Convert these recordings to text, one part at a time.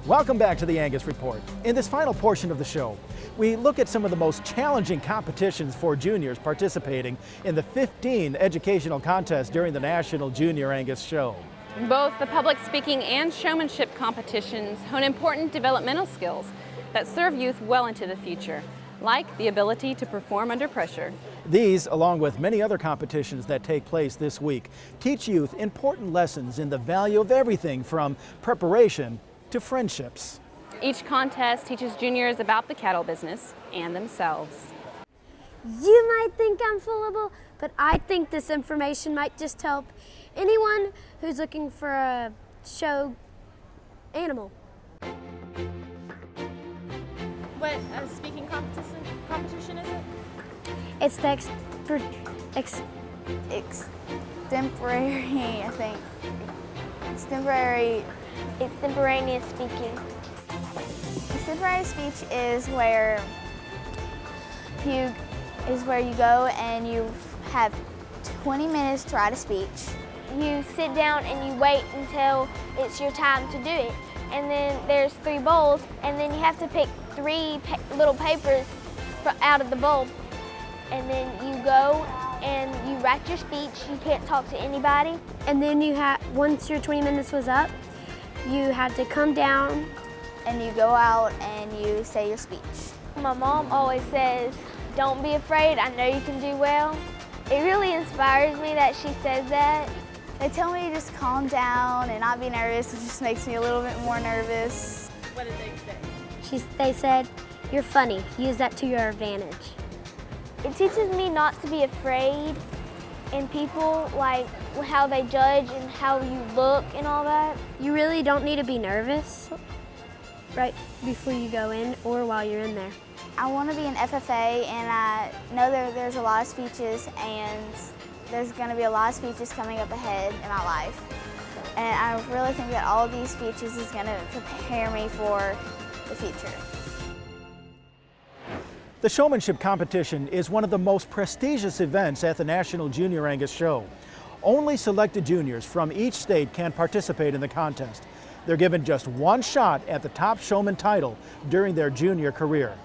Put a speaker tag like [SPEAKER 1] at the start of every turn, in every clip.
[SPEAKER 1] Welcome back to the Angus Report. In this final portion of the show, we look at some of the most challenging competitions for juniors participating in the 15 educational contests during the National Junior Angus Show.
[SPEAKER 2] Both the public speaking and showmanship competitions hone important developmental skills that serve youth well into the future, like the ability to perform under pressure.
[SPEAKER 1] These, along with many other competitions that take place this week, teach youth important lessons in the value of everything from preparation to friendships.
[SPEAKER 2] Each contest teaches juniors about the cattle business and themselves.
[SPEAKER 3] You might think I'm foolable, but I think this information might just help anyone who's looking for a show animal.
[SPEAKER 4] What speaking competition is it?
[SPEAKER 3] It's the
[SPEAKER 5] extemporary, I think. Extemporaneous speaking. Extemporary speech is where you go and you have 20 minutes to write a speech.
[SPEAKER 6] You sit down and you wait until it's your time to do it. And then there's 3 bowls, and then you have to pick 3 little papers out of the bowl. And then you go and you write your speech. You can't talk to anybody.
[SPEAKER 3] And then once your 20 minutes was up, you had to come down
[SPEAKER 5] and you go out and you say your speech.
[SPEAKER 6] My mom always says, "Don't be afraid, I know you can do well." It really inspires me that she says that.
[SPEAKER 5] They tell me to just calm down and not be nervous. It just makes me a little bit more nervous.
[SPEAKER 4] What did they say?
[SPEAKER 3] They said, "You're funny, use that to your advantage."
[SPEAKER 6] It teaches me not to be afraid in people, like how they judge and how you look and all that.
[SPEAKER 3] You really don't need to be nervous right before you go in or while you're in there.
[SPEAKER 5] I want to be an FFA, and I know there's a lot of speeches, and there's going to be a lot of speeches coming up ahead in my life. And I really think that all of these speeches is going to prepare me for the future.
[SPEAKER 1] The showmanship competition is one of the most prestigious events at the National Junior Angus Show. Only selected juniors from each state can participate in the contest. They're given just one shot at the top showman title during their junior career.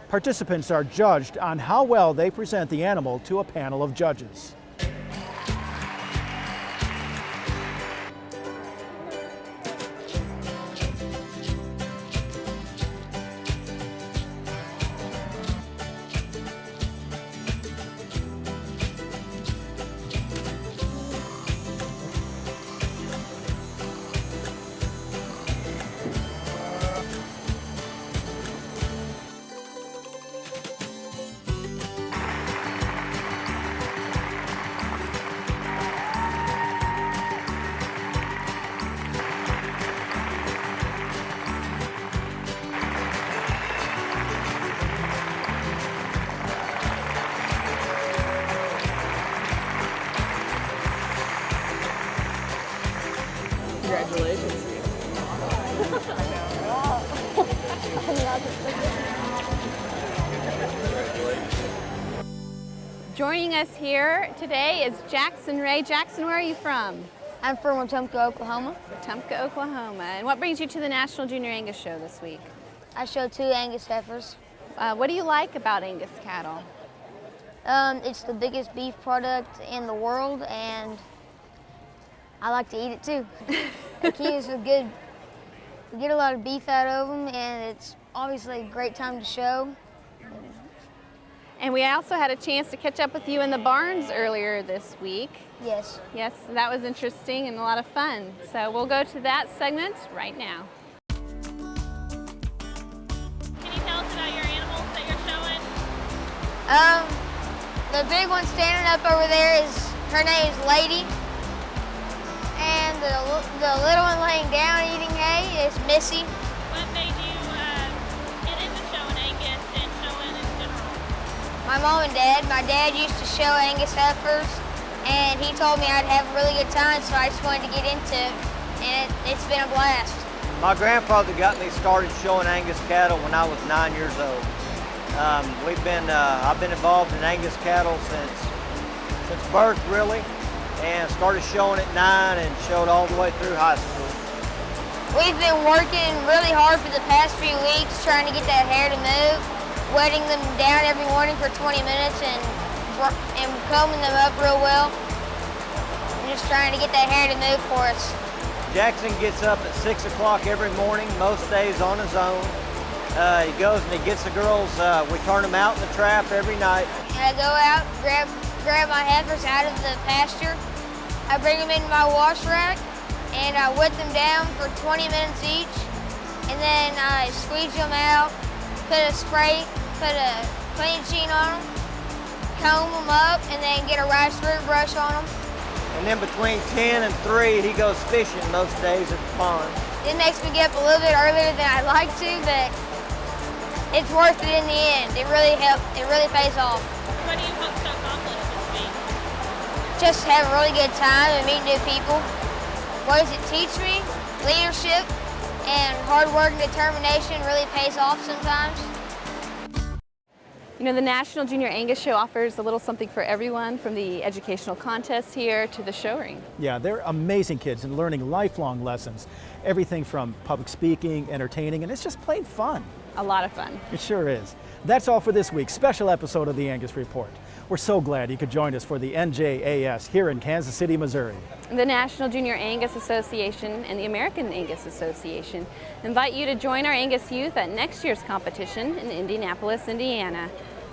[SPEAKER 1] Participants are judged on how well they present the animal to a panel of judges.
[SPEAKER 4] Congratulations.
[SPEAKER 2] Joining us here today is Jackson Ray. Jackson, where are you from?
[SPEAKER 6] I'm from Wetumpka, Oklahoma.
[SPEAKER 2] Wetumpka, Oklahoma. And what brings you to the National Junior Angus Show this week?
[SPEAKER 6] I show 2 Angus heifers.
[SPEAKER 2] What do you like about Angus cattle?
[SPEAKER 6] It's the biggest beef product in the world, and I like to eat it too. It keeps us good. We get a lot of beef out of them, and it's obviously a great time to show.
[SPEAKER 2] And we also had a chance to catch up with you in the barns earlier this week.
[SPEAKER 6] Yes.
[SPEAKER 2] Yes, that was interesting and a lot of fun. So we'll go to that segment right now.
[SPEAKER 4] Can you tell us about your animals that you're showing?
[SPEAKER 6] The big one standing up over there her name is Lady. And the little one laying down eating hay is Missy.
[SPEAKER 4] What made you get into showing Angus and showing in general?
[SPEAKER 6] My mom and dad. My dad used to show Angus heifers, and he told me I'd have a really good time, so I just wanted to get into it, and it's been a blast.
[SPEAKER 7] My grandfather got me started showing Angus cattle when I was 9 years old. I've been involved in Angus cattle since birth, really, and started showing at 9 and showed all the way through high school.
[SPEAKER 8] We've been working really hard for the past few weeks trying to get that hair to move, wetting them down every morning for 20 minutes and combing them up real well. I'm just trying to get that hair to move for us.
[SPEAKER 7] Jackson gets up at 6 o'clock every morning, most days on his own. He goes and he gets the girls, we turn them out in the trap every night.
[SPEAKER 8] And I go out, grab my heifers out of the pasture. I bring them into my wash rack and I wet them down for 20 minutes each. And then I squeeze them out, put a clean sheet on them, comb them up, and then get a rice root brush on them.
[SPEAKER 7] And then between 10 and 3, he goes fishing most days at the pond.
[SPEAKER 8] It makes me get up a little bit earlier than I'd like to, but it's worth it in the end. It really helps. It really pays off.
[SPEAKER 4] What do you hope to accomplish this week?
[SPEAKER 8] Just have a really good time and meet new people. What does it teach me? Leadership and hard work and determination really pays off sometimes.
[SPEAKER 2] You know, the National Junior Angus Show offers a little something for everyone, from the educational contests here to the show ring.
[SPEAKER 1] Yeah, they're amazing kids and learning lifelong lessons. Everything from public speaking, entertaining, and it's just plain fun.
[SPEAKER 2] A lot of fun.
[SPEAKER 1] It sure is. That's all for this week's special episode of the Angus Report. We're so glad you could join us for the NJAS here in Kansas City, Missouri.
[SPEAKER 2] The National Junior Angus Association and the American Angus Association invite you to join our Angus youth at next year's competition in Indianapolis, Indiana.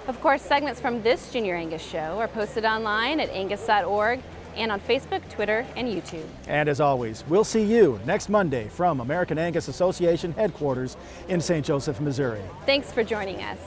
[SPEAKER 2] Of course, segments from this Junior Angus Show are posted online at angus.org and on Facebook, Twitter, and YouTube.
[SPEAKER 1] And as always, we'll see you next Monday from American Angus Association headquarters in St. Joseph, Missouri.
[SPEAKER 2] Thanks for joining us.